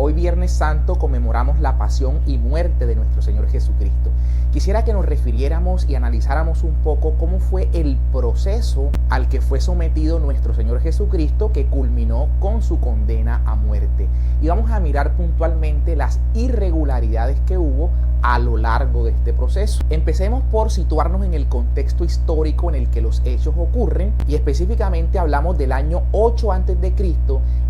Hoy Viernes Santo conmemoramos la pasión y muerte de nuestro Señor Jesucristo. Quisiera que nos refiriéramos y analizáramos un poco cómo fue el proceso al que fue sometido nuestro Señor Jesucristo, que culminó con su condena a muerte. Y vamos a mirar puntualmente las irregularidades que hubo a lo largo de este proceso. Empecemos por situarnos en el contexto histórico en el que los hechos ocurren, y específicamente hablamos del año 8 a.C.,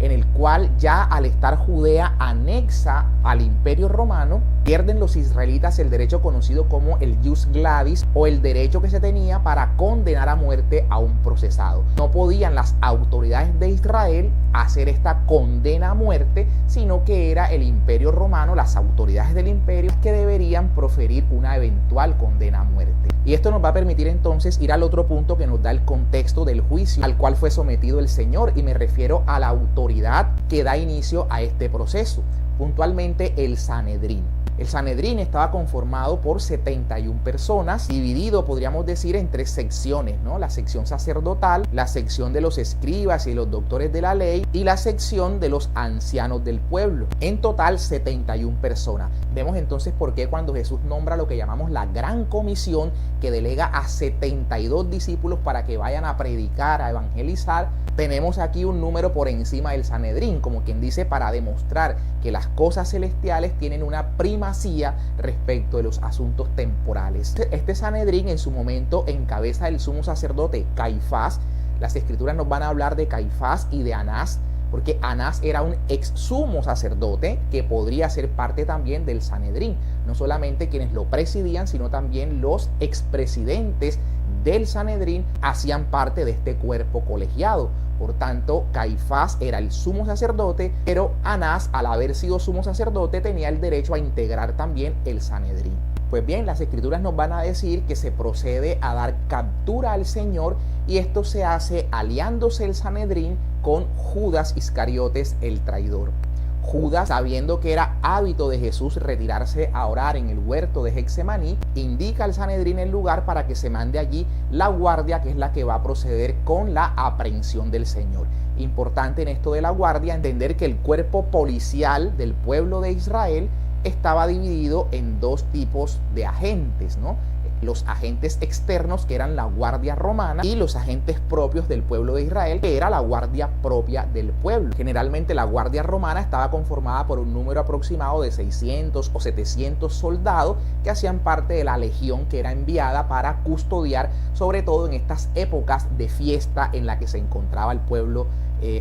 en el cual ya al estar Judea anexa al Imperio Romano, pierden los israelitas el derecho conocido como el jus gladis, o el derecho que se tenía para condenar a muerte a un procesado. No podían las autoridades de Israel hacer esta condena a muerte, sino que era el Imperio Romano, las autoridades del imperio, que deberían proferir una eventual condena a muerte. Y esto nos va a permitir entonces ir al otro punto que nos da el contexto del juicio al cual fue sometido el Señor, y me refiero a la autoridad que da inicio a este proceso, puntualmente el Sanedrín. El Sanedrín estaba conformado por 71 personas, dividido, podríamos decir, en tres secciones, ¿no? La sección sacerdotal, la sección de los escribas y los doctores de la ley, y la sección de los ancianos del pueblo. En total, 71 personas. Vemos entonces por qué cuando Jesús nombra lo que llamamos la Gran Comisión, que delega a 72 discípulos para que vayan a predicar, a evangelizar, tenemos aquí un número por encima del Sanedrín, como quien dice, para demostrar que las cosas celestiales tienen una primacía respecto de los asuntos temporales. Este Sanedrín en su momento encabeza el sumo sacerdote Caifás. Las escrituras nos van a hablar de Caifás y de Anás, porque Anás era un ex sumo sacerdote que podría ser parte también del Sanedrín. No solamente quienes lo presidían, sino también los expresidentes del Sanedrín hacían parte de este cuerpo colegiado. Por tanto, Caifás era el sumo sacerdote, pero Anás, al haber sido sumo sacerdote, tenía el derecho a integrar también el Sanedrín. Pues bien, las escrituras nos van a decir que se procede a dar captura al Señor, y esto se hace aliándose el Sanedrín con Judas Iscariotes, el traidor. Judas, sabiendo que era hábito de Jesús retirarse a orar en el huerto de Getsemaní, indica al Sanedrín el lugar para que se mande allí la guardia, que es la que va a proceder con la aprehensión del Señor. Importante en esto de la guardia entender que el cuerpo policial del pueblo de Israel estaba dividido en dos tipos de agentes, ¿no? Los agentes externos, que eran la guardia romana, y los agentes propios del pueblo de Israel, que era la guardia propia del pueblo. Generalmente la guardia romana estaba conformada por un número aproximado de 600 o 700 soldados que hacían parte de la legión que era enviada para custodiar, sobre todo en estas épocas de fiesta en la que se encontraba el pueblo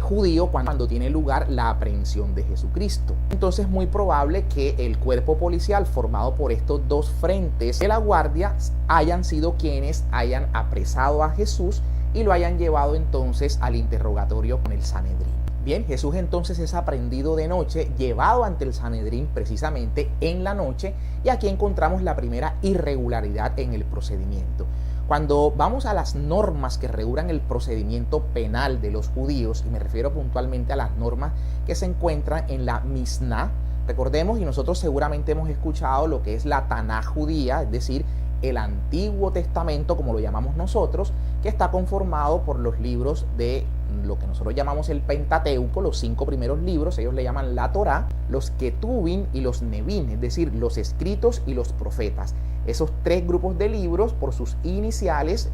judío cuando tiene lugar la aprehensión de Jesucristo. Entonces es muy probable que el cuerpo policial formado por estos dos frentes de la guardia hayan sido quienes hayan apresado a Jesús y lo hayan llevado entonces al interrogatorio con el Sanedrín. Bien, Jesús entonces es aprehendido de noche, llevado ante el Sanedrín precisamente en la noche, y aquí encontramos la primera irregularidad en el procedimiento. Cuando vamos a las normas que regulan el procedimiento penal de los judíos, y me refiero puntualmente a las normas que se encuentran en la Misná, recordemos, y nosotros seguramente hemos escuchado lo que es la Taná judía, es decir, el Antiguo Testamento, como lo llamamos nosotros, que está conformado por los libros de lo que nosotros llamamos el Pentateuco, los 5 primeros libros, ellos le llaman la Torá, los Ketuvim y los Nevim, es decir, los escritos y los profetas. Esos 3 grupos de libros, por sus iniciales,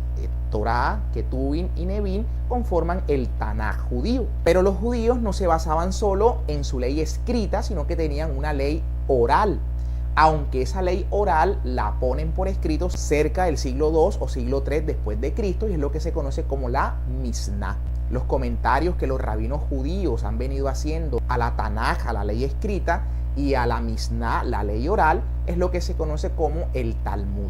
Torá, Ketuvim y Nevim, conforman el Tanaj judío. Pero los judíos no se basaban solo en su ley escrita, sino que tenían una ley oral. Aunque esa ley oral la ponen por escrito cerca del siglo II o siglo III después de Cristo, y es lo que se conoce como la Misná. Los comentarios que los rabinos judíos han venido haciendo a la Tanaj, a la ley escrita, y a la Misná, la ley oral, es lo que se conoce como el Talmud.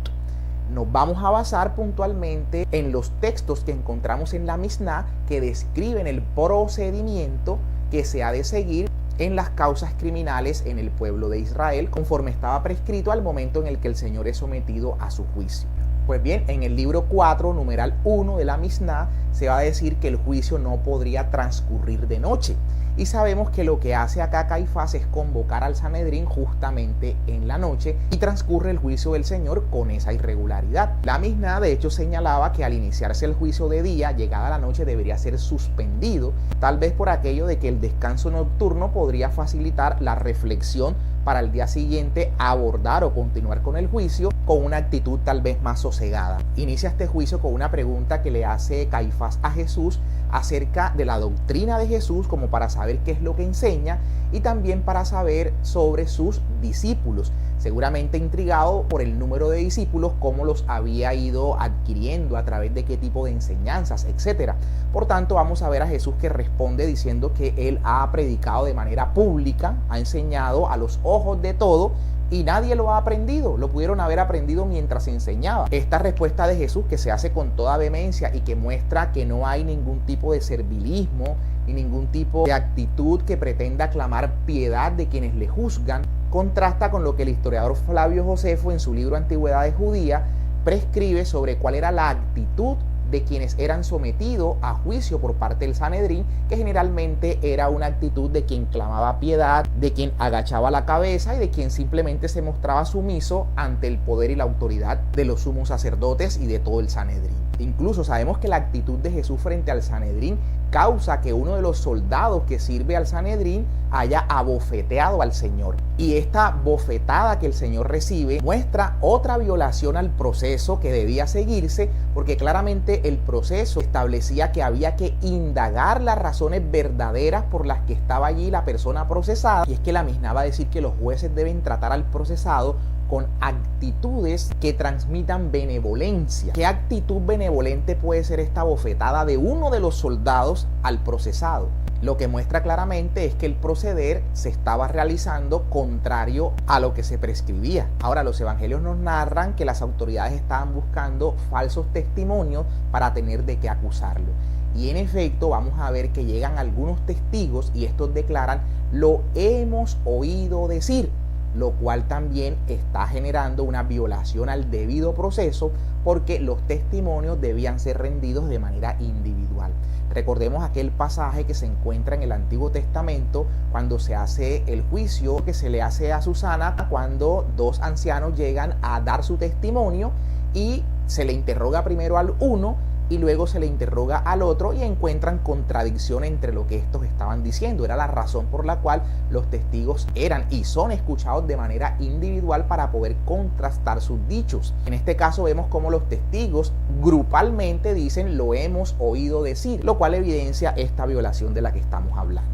Nos vamos a basar puntualmente en los textos que encontramos en la Misná, que describen el procedimiento que se ha de seguir en las causas criminales en el pueblo de Israel, conforme estaba prescrito al momento en el que el Señor es sometido a su juicio. Pues bien, en el libro 4, numeral 1 de la Misná, se va a decir que el juicio no podría transcurrir de noche. Y sabemos que lo que hace acá Caifás es convocar al Sanedrín justamente en la noche y transcurre el juicio del Señor con esa irregularidad. La misma de hecho señalaba que al iniciarse el juicio de día, llegada la noche debería ser suspendido, tal vez por aquello de que el descanso nocturno podría facilitar la reflexión para el día siguiente abordar o continuar con el juicio con una actitud tal vez más sosegada. Inicia este juicio con una pregunta que le hace Caifás a Jesús acerca de la doctrina de Jesús, como para saber qué es lo que enseña y también para saber sobre sus discípulos. Seguramente intrigado por el número de discípulos, cómo los había ido adquiriendo, a través de qué tipo de enseñanzas, etc. Por tanto, vamos a ver a Jesús que responde diciendo que él ha predicado de manera pública, ha enseñado a los ojos de todo y nadie lo ha aprendido. Lo pudieron haber aprendido mientras enseñaba. Esta respuesta de Jesús, que se hace con toda vehemencia y que muestra que no hay ningún tipo de servilismo y ningún tipo de actitud que pretenda clamar piedad de quienes le juzgan, contrasta con lo que el historiador Flavio Josefo en su libro Antigüedades Judía prescribe sobre cuál era la actitud de quienes eran sometidos a juicio por parte del Sanedrín, que generalmente era una actitud de quien clamaba piedad, de quien agachaba la cabeza y de quien simplemente se mostraba sumiso ante el poder y la autoridad de los sumos sacerdotes y de todo el Sanedrín. Incluso sabemos que la actitud de Jesús frente al Sanedrín causa que uno de los soldados que sirve al Sanedrín haya abofeteado al Señor. Y esta bofetada que el Señor recibe muestra otra violación al proceso que debía seguirse, porque claramente el proceso establecía que había que indagar las razones verdaderas por las que estaba allí la persona procesada. Y es que la misma va a decir que los jueces deben tratar al procesado con actitudes que transmitan benevolencia. ¿Qué actitud benevolente puede ser esta bofetada de uno de los soldados al procesado? Lo que muestra claramente es que el proceder se estaba realizando contrario a lo que se prescribía. Ahora, los evangelios nos narran que las autoridades estaban buscando falsos testimonios para tener de qué acusarlo. Y en efecto vamos a ver que llegan algunos testigos y estos declaran: lo hemos oído decir, lo cual también está generando una violación al debido proceso, porque los testimonios debían ser rendidos de manera individual. Recordemos aquel pasaje que se encuentra en el Antiguo Testamento cuando se hace el juicio que se le hace a Susana, cuando dos ancianos llegan a dar su testimonio y se le interroga primero al uno y luego se le interroga al otro y encuentran contradicción entre lo que estos estaban diciendo. Era la razón por la cual los testigos eran y son escuchados de manera individual para poder contrastar sus dichos. En este caso vemos cómo los testigos grupalmente dicen: lo hemos oído decir, lo cual evidencia esta violación de la que estamos hablando.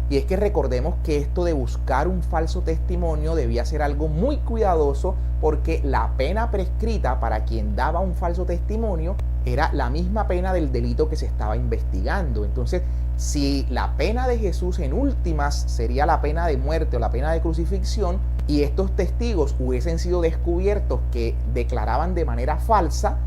Y es que recordemos que esto de buscar un falso testimonio debía ser algo muy cuidadoso, porque la pena prescrita para quien daba un falso testimonio era la misma pena del delito que se estaba investigando. Entonces, si la pena de Jesús en últimas sería la pena de muerte o la pena de crucifixión, y estos testigos hubiesen sido descubiertos que declaraban de manera falsa,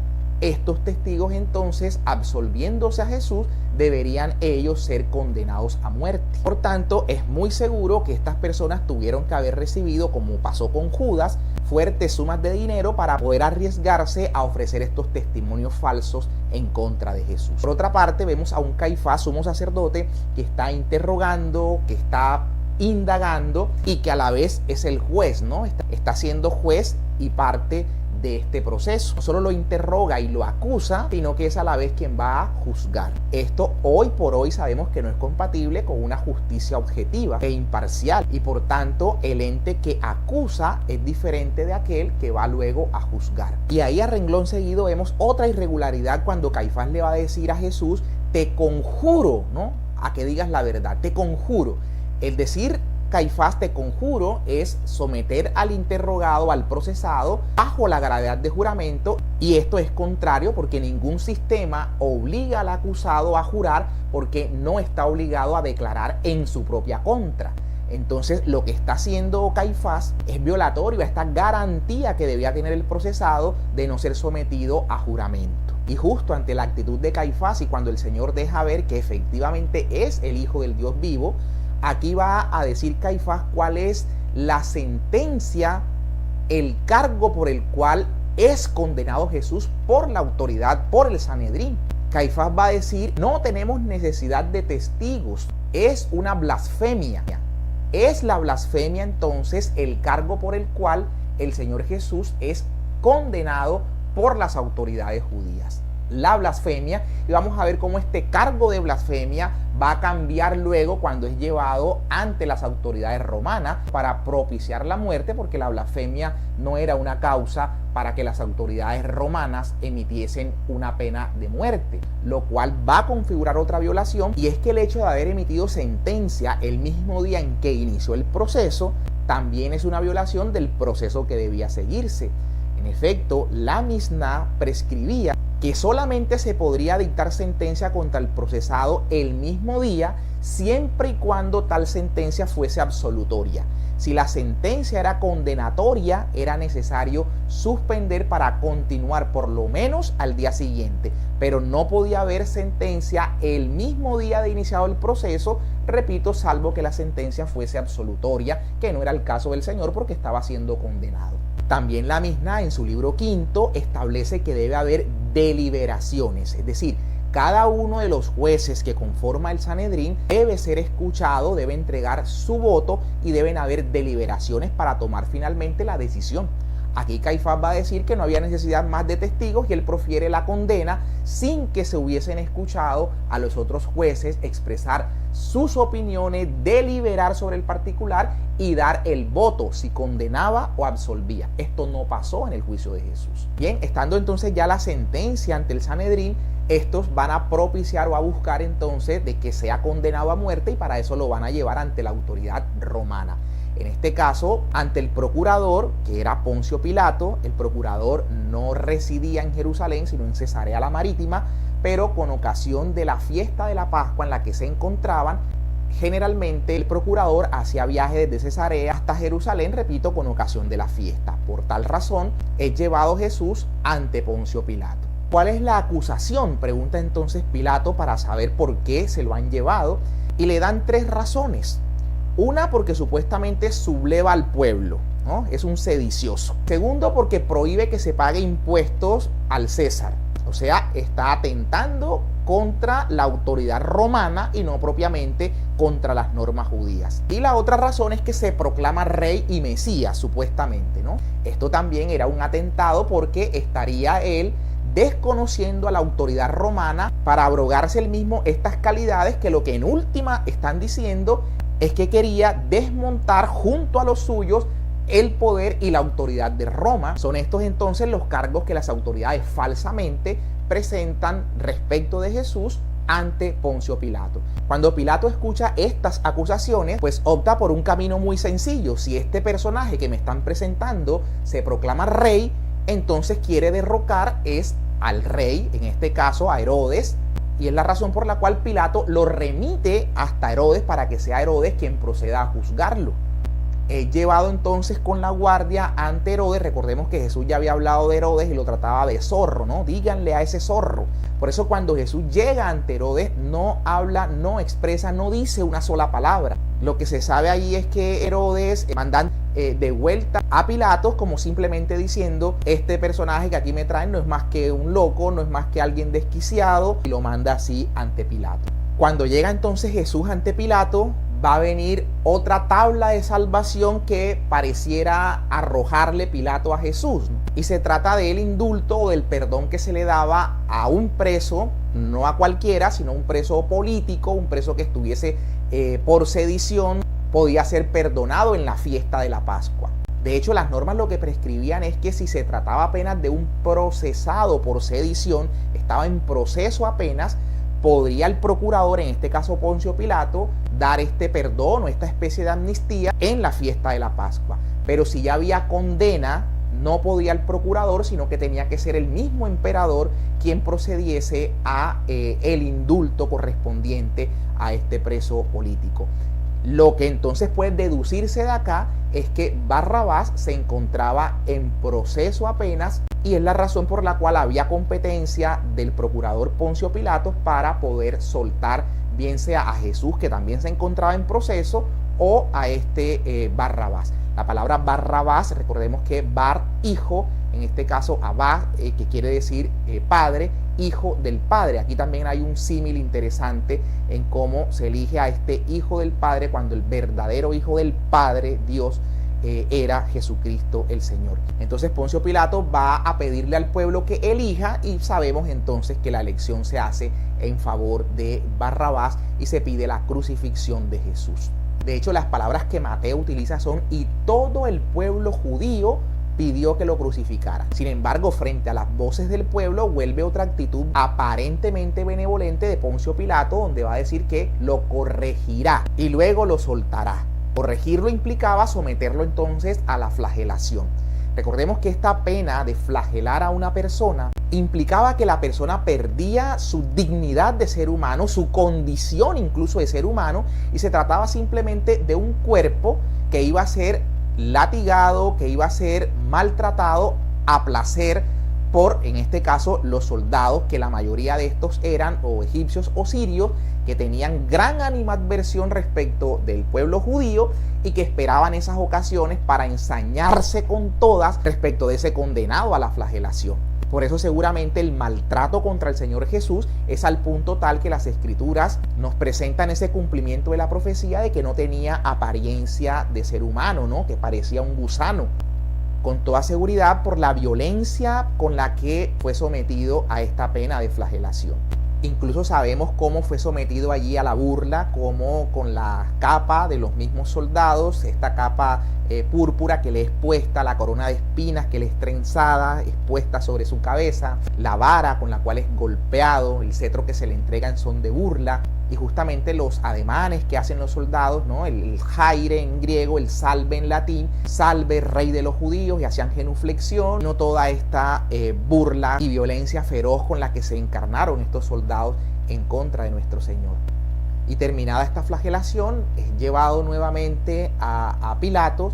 estos testigos entonces, absolviéndose a Jesús, deberían ellos ser condenados a muerte. Por tanto, es muy seguro que estas personas tuvieron que haber recibido, como pasó con Judas, fuertes sumas de dinero para poder arriesgarse a ofrecer estos testimonios falsos en contra de Jesús. Por otra parte, vemos a un Caifás, sumo sacerdote, que está interrogando, que está indagando y que a la vez es el juez, ¿no? Está siendo juez y parte de este proceso. No solo lo interroga y lo acusa, sino que es a la vez quien va a juzgar. Esto hoy por hoy sabemos que no es compatible con una justicia objetiva e imparcial, y por tanto el ente que acusa es diferente de aquel que va luego a juzgar. Y ahí a renglón seguido vemos otra irregularidad cuando Caifás le va a decir a Jesús: te conjuro, ¿no?, a que digas la verdad, te conjuro. El decir Caifás te conjuro es someter al interrogado, al procesado, bajo la gravedad de juramento, y esto es contrario porque ningún sistema obliga al acusado a jurar, porque no está obligado a declarar en su propia contra. Entonces lo que está haciendo Caifás es violatorio a esta garantía que debía tener el procesado de no ser sometido a juramento. Y justo ante la actitud de Caifás, y cuando el Señor deja ver que efectivamente es el Hijo del Dios vivo, aquí va a decir Caifás cuál es la sentencia, el cargo por el cual es condenado Jesús por la autoridad, por el Sanedrín. Caifás va a decir, no tenemos necesidad de testigos, es una blasfemia. Es la blasfemia entonces el cargo por el cual el Señor Jesús es condenado por las autoridades judías. La blasfemia, y vamos a ver cómo este cargo de blasfemia va a cambiar luego cuando es llevado ante las autoridades romanas para propiciar la muerte, porque la blasfemia no era una causa para que las autoridades romanas emitiesen una pena de muerte, lo cual va a configurar otra violación, y es que el hecho de haber emitido sentencia el mismo día en que inició el proceso también es una violación del proceso que debía seguirse. En efecto, la Misná prescribía que solamente se podría dictar sentencia contra el procesado el mismo día, siempre y cuando tal sentencia fuese absolutoria. Si la sentencia era condenatoria, era necesario suspender para continuar por lo menos al día siguiente, pero no podía haber sentencia el mismo día de iniciado el proceso, repito, salvo que la sentencia fuese absolutoria, que no era el caso del Señor porque estaba siendo condenado. También la Misná en su libro quinto establece que debe haber deliberaciones, es decir, cada uno de los jueces que conforma el Sanedrín debe ser escuchado, debe entregar su voto y deben haber deliberaciones para tomar finalmente la decisión. Aquí Caifás va a decir que no había necesidad más de testigos y él profiere la condena sin que se hubiesen escuchado a los otros jueces expresar sus opiniones, deliberar sobre el particular y dar el voto si condenaba o absolvía. Esto no pasó en el juicio de Jesús. Bien, estando entonces ya la sentencia ante el Sanedrín, estos van a propiciar o a buscar entonces de que sea condenado a muerte, y para eso lo van a llevar ante la autoridad romana. En este caso, ante el procurador, que era Poncio Pilato. El procurador no residía en Jerusalén, sino en Cesarea la Marítima, pero con ocasión de la fiesta de la Pascua en la que se encontraban, generalmente el procurador hacía viaje desde Cesarea hasta Jerusalén, repito, con ocasión de la fiesta. Por tal razón, es llevado Jesús ante Poncio Pilato. ¿Cuál es la acusación?, pregunta entonces Pilato para saber por qué se lo han llevado, y le dan 3 razones. Una, porque supuestamente subleva al pueblo, ¿no? Es un sedicioso. Segundo, porque prohíbe que se pague impuestos al César. O sea, está atentando contra la autoridad romana y no propiamente contra las normas judías. Y la otra razón es que se proclama rey y mesías, supuestamente, ¿no? Esto también era un atentado porque estaría él desconociendo a la autoridad romana para abrogarse él mismo estas calidades que lo que en última están diciendo es que quería desmontar junto a los suyos el poder y la autoridad de Roma. Son estos entonces los cargos que las autoridades falsamente presentan respecto de Jesús ante Poncio Pilato. Cuando Pilato escucha estas acusaciones, pues opta por un camino muy sencillo. Si este personaje que me están presentando se proclama rey, entonces quiere derrocar al rey, en este caso a Herodes, y es la razón por la cual Pilato lo remite hasta Herodes para que sea Herodes quien proceda a juzgarlo. Es llevado entonces con la guardia ante Herodes. Recordemos que Jesús ya había hablado de Herodes y lo trataba de zorro, ¿no? Díganle a ese zorro. Por eso cuando Jesús llega ante Herodes no habla, no expresa, no dice una sola palabra. Lo que se sabe ahí es que Herodes manda de vuelta a Pilatos como simplemente diciendo: este personaje que aquí me traen no es más que un loco, no es más que alguien desquiciado, y lo manda así ante Pilato. Cuando llega entonces Jesús ante Pilato, va a venir otra tabla de salvación que pareciera arrojarle Pilato a Jesús, ¿no? Y se trata del indulto o del perdón que se le daba a un preso, no a cualquiera, sino un preso político, un preso que estuviese por sedición, podía ser perdonado en la fiesta de la Pascua. De hecho, las normas lo que prescribían es que si se trataba apenas de un procesado por sedición, estaba en proceso apenas, podría el procurador, en este caso Poncio Pilato, dar este perdón o esta especie de amnistía en la fiesta de la Pascua. Pero si ya había condena, no podía el procurador, sino que tenía que ser el mismo emperador quien procediese a el indulto correspondiente a este preso político. Lo que entonces puede deducirse de acá es que Barrabás se encontraba en proceso apenas, y es la razón por la cual había competencia del procurador Poncio Pilato para poder soltar bien sea a Jesús, que también se encontraba en proceso, o a este Barrabás. La palabra Barrabás, recordemos que Bar, hijo, en este caso Abba, que quiere decir padre, Hijo del Padre. Aquí también hay un símil interesante en cómo se elige a este Hijo del Padre cuando el verdadero Hijo del Padre, Dios, era Jesucristo el Señor. Entonces Poncio Pilato va a pedirle al pueblo que elija, y sabemos entonces que la elección se hace en favor de Barrabás y se pide la crucifixión de Jesús. De hecho, las palabras que Mateo utiliza son: y todo el pueblo judío pidió que lo crucificara. Sin embargo, frente a las voces del pueblo, vuelve otra actitud aparentemente benevolente de Poncio Pilato, donde va a decir que lo corregirá y luego lo soltará. Corregirlo implicaba someterlo entonces a la flagelación. Recordemos que esta pena de flagelar a una persona implicaba que la persona perdía su dignidad de ser humano, su condición incluso de ser humano, y se trataba simplemente de un cuerpo que iba a ser latigado, que iba a ser maltratado a placer por, en este caso, los soldados, que la mayoría de estos eran o egipcios o sirios, que tenían gran animadversión respecto del pueblo judío y que esperaban esas ocasiones para ensañarse con todas respecto de ese condenado a la flagelación. Por eso seguramente el maltrato contra el Señor Jesús es al punto tal que las Escrituras nos presentan ese cumplimiento de la profecía de que no tenía apariencia de ser humano, ¿no? Que parecía un gusano. Con toda seguridad, por la violencia con la que fue sometido a esta pena de flagelación. Incluso sabemos cómo fue sometido allí a la burla, como con la capa de los mismos soldados, esta capa púrpura que le es puesta, la corona de espinas que le es trenzada, es puesta sobre su cabeza, la vara con la cual es golpeado, el cetro que se le entrega en son de burla, y justamente los ademanes que hacen los soldados, ¿no? El jaire en griego, el salve en latín, salve rey de los judíos, y hacían genuflexión, no toda esta burla y violencia feroz con la que se encarnaron estos soldados en contra de nuestro Señor. Y terminada esta flagelación, es llevado nuevamente a Pilato.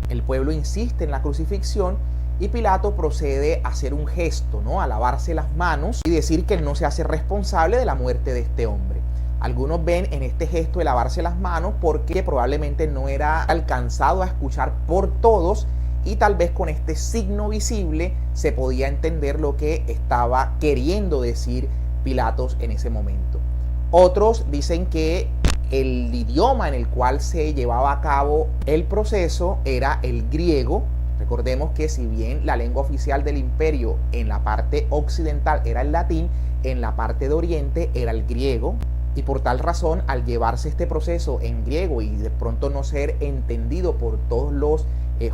El pueblo insiste en la crucifixión y Pilato procede a hacer un gesto, ¿no? A lavarse las manos y decir que él no se hace responsable de la muerte de este hombre. Algunos ven en este gesto de lavarse las manos porque probablemente no era alcanzado a escuchar por todos, y tal vez con este signo visible se podía entender lo que estaba queriendo decir Pilatos en ese momento. Otros dicen que el idioma en el cual se llevaba a cabo el proceso era el griego. Recordemos que si bien la lengua oficial del imperio en la parte occidental era el latín, en la parte de oriente era el griego. Y por tal razón, al llevarse este proceso en griego y de pronto no ser entendido por todos los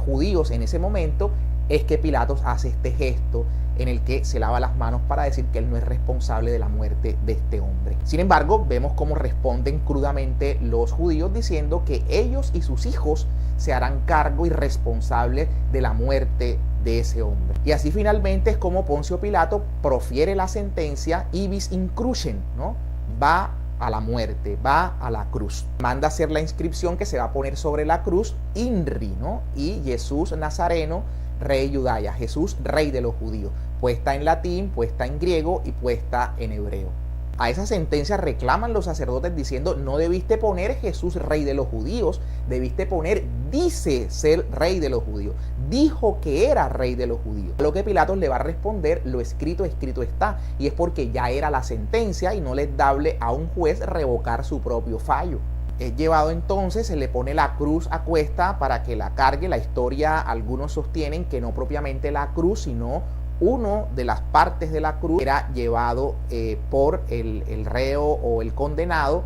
judíos en ese momento, es que Pilatos hace este gesto en el que se lava las manos para decir que él no es responsable de la muerte de este hombre. Sin embargo, vemos cómo responden crudamente los judíos diciendo que ellos y sus hijos se harán cargo y responsables de la muerte de ese hombre. Y así finalmente es como Poncio Pilato profiere la sentencia ibis in crucem, ¿no? Va a la muerte, va a la cruz. Manda hacer la inscripción que se va a poner sobre la cruz, INRI, ¿no? Y Jesús Nazareno, Rey Judaya, Jesús, Rey de los Judíos, puesta en latín, puesta en griego y puesta en hebreo. A esa sentencia reclaman los sacerdotes diciendo: no debiste poner Jesús Rey de los Judíos, debiste poner dice ser Rey de los Judíos, dijo que era Rey de los Judíos. A lo que Pilatos le va a responder: lo escrito, escrito está, y es porque ya era la sentencia y no le es dable a un juez revocar su propio fallo. Es llevado entonces, se le pone la cruz a cuesta para que la cargue. La historia, algunos sostienen que no propiamente la cruz, sino uno de las partes de la cruz era llevado por el reo o el condenado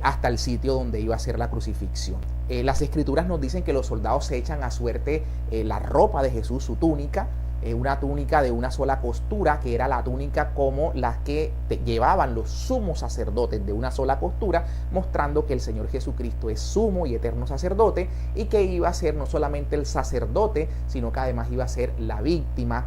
hasta el sitio donde iba a ser la crucifixión. Las escrituras nos dicen que los soldados se echan a suerte la ropa de Jesús, su túnica, una túnica de una sola costura, que era la túnica como las que llevaban los sumos sacerdotes, de una sola costura, mostrando que el Señor Jesucristo es sumo y eterno sacerdote, y que iba a ser no solamente el sacerdote, sino que además iba a ser la víctima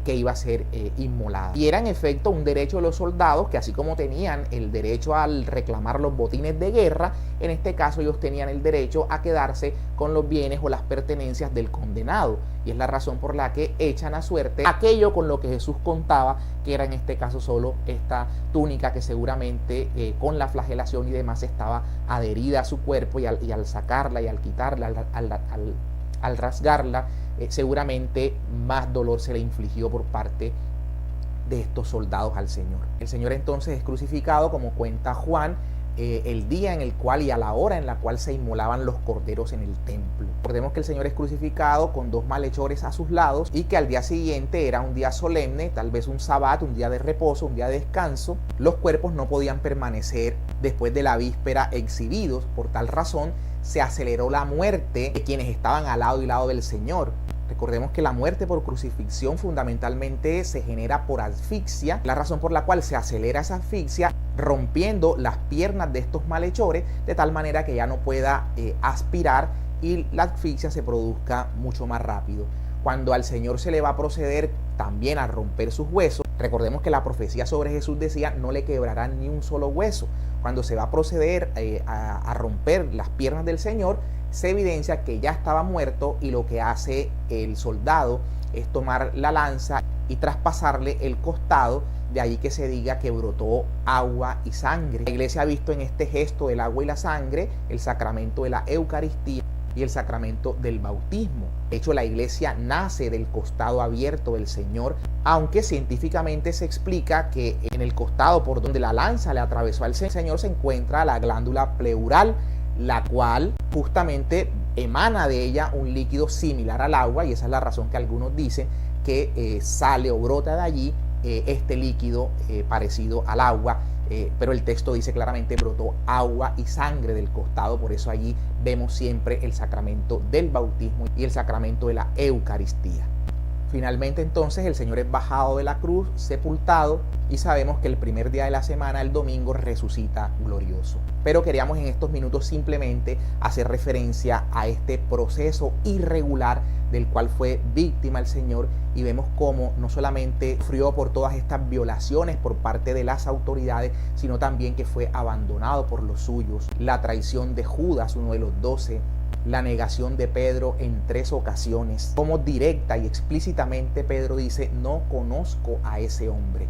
que iba a ser inmolada. Y era en efecto un derecho de los soldados, que así como tenían el derecho al reclamar los botines de guerra, en este caso ellos tenían el derecho a quedarse con los bienes o las pertenencias del condenado. Y es la razón por la que echan a suerte aquello con lo que Jesús contaba, que era en este caso solo esta túnica que seguramente con la flagelación y demás estaba adherida a su cuerpo, y al sacarla y al quitarla, al rasgarla, seguramente más dolor se le infligió por parte de estos soldados al Señor. El Señor entonces es crucificado, como cuenta Juan, el día en el cual y a la hora en la cual se inmolaban los corderos en el templo. Recordemos que el Señor es crucificado con 2 malhechores a sus lados y que al día siguiente era un día solemne, tal vez un sabbat, un día de reposo, un día de descanso. Los cuerpos no podían permanecer después de la víspera exhibidos. Por tal razón se aceleró la muerte de quienes estaban al lado y lado del Señor. Recordemos que la muerte por crucifixión fundamentalmente se genera por asfixia, la razón por la cual se acelera esa asfixia rompiendo las piernas de estos malhechores de tal manera que ya no pueda aspirar y la asfixia se produzca mucho más rápido. Cuando al Señor se le va a proceder también a romper sus huesos, recordemos que la profecía sobre Jesús decía no le quebrarán ni un solo hueso. Cuando se va a proceder a romper las piernas del Señor, se evidencia que ya estaba muerto y lo que hace el soldado es tomar la lanza y traspasarle el costado, de ahí que se diga que brotó agua y sangre. La iglesia ha visto en este gesto del agua y la sangre el sacramento de la Eucaristía y el sacramento del bautismo. De hecho, la iglesia nace del costado abierto del Señor, aunque científicamente se explica que en el costado por donde la lanza le atravesó al Señor se encuentra la glándula pleural, la cual justamente emana de ella un líquido similar al agua, y esa es la razón que algunos dicen que sale o brota de allí este líquido parecido al agua, pero el texto dice claramente brotó agua y sangre del costado, por eso allí vemos siempre el sacramento del bautismo y el sacramento de la Eucaristía. Finalmente entonces el Señor es bajado de la cruz, sepultado, y sabemos que el primer día de la semana, el domingo, resucita glorioso. Pero queríamos en estos minutos simplemente hacer referencia a este proceso irregular del cual fue víctima el Señor, y vemos cómo no solamente sufrió por todas estas violaciones por parte de las autoridades, sino también que fue abandonado por los suyos, la traición de Judas, uno de los 12, la negación de Pedro en 3 ocasiones, como directa y explícitamente Pedro dice, no conozco a ese hombre.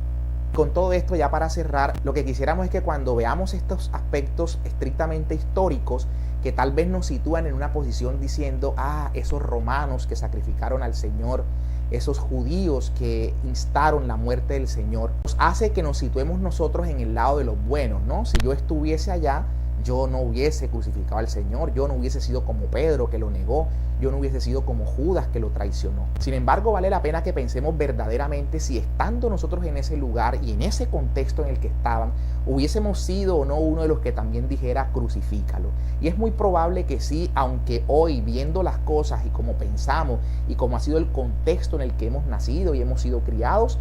Con todo esto, ya para cerrar, lo que quisiéramos es que cuando veamos estos aspectos estrictamente históricos, que tal vez nos sitúan en una posición diciendo, esos romanos que sacrificaron al Señor, esos judíos que instaron la muerte del Señor, nos hace que nos situemos nosotros en el lado de los buenos, ¿no? Si yo estuviese allá, yo no hubiese crucificado al Señor, yo no hubiese sido como Pedro que lo negó, yo no hubiese sido como Judas que lo traicionó. Sin embargo, vale la pena que pensemos verdaderamente si estando nosotros en ese lugar y en ese contexto en el que estaban, hubiésemos sido o no uno de los que también dijera crucifícalo. Y es muy probable que sí, aunque hoy viendo las cosas y como pensamos y como ha sido el contexto en el que hemos nacido y hemos sido criados,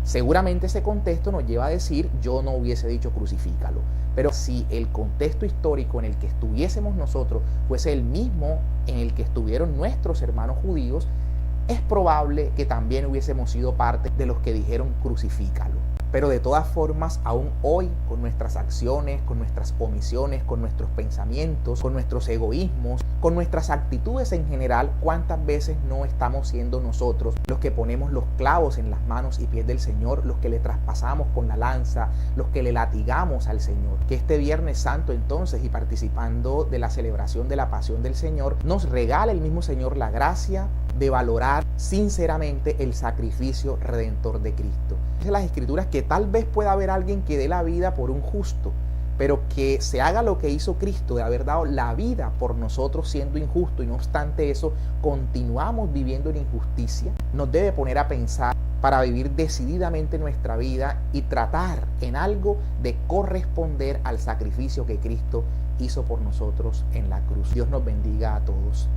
seguramente ese contexto nos lleva a decir yo no hubiese dicho crucifícalo. Pero si el contexto histórico en el que estuviésemos nosotros fuese el mismo en el que estuvieron nuestros hermanos judíos, es probable que también hubiésemos sido parte de los que dijeron crucifícalo. Pero de todas formas, aún hoy, con nuestras acciones, con nuestras omisiones, con nuestros pensamientos, con nuestros egoísmos, con nuestras actitudes en general, ¿cuántas veces no estamos siendo nosotros los que ponemos los clavos en las manos y pies del Señor, los que le traspasamos con la lanza, los que le latigamos al Señor? Que este Viernes Santo entonces, y participando de la celebración de la Pasión del Señor, nos regala el mismo Señor la gracia de valorar sinceramente el sacrificio redentor de Cristo. Dice las Escrituras que tal vez pueda haber alguien que dé la vida por un justo, pero que se haga lo que hizo Cristo de haber dado la vida por nosotros siendo injusto, y no obstante eso continuamos viviendo en injusticia, nos debe poner a pensar para vivir decididamente nuestra vida y tratar en algo de corresponder al sacrificio que Cristo hizo por nosotros en la cruz. Dios nos bendiga a todos.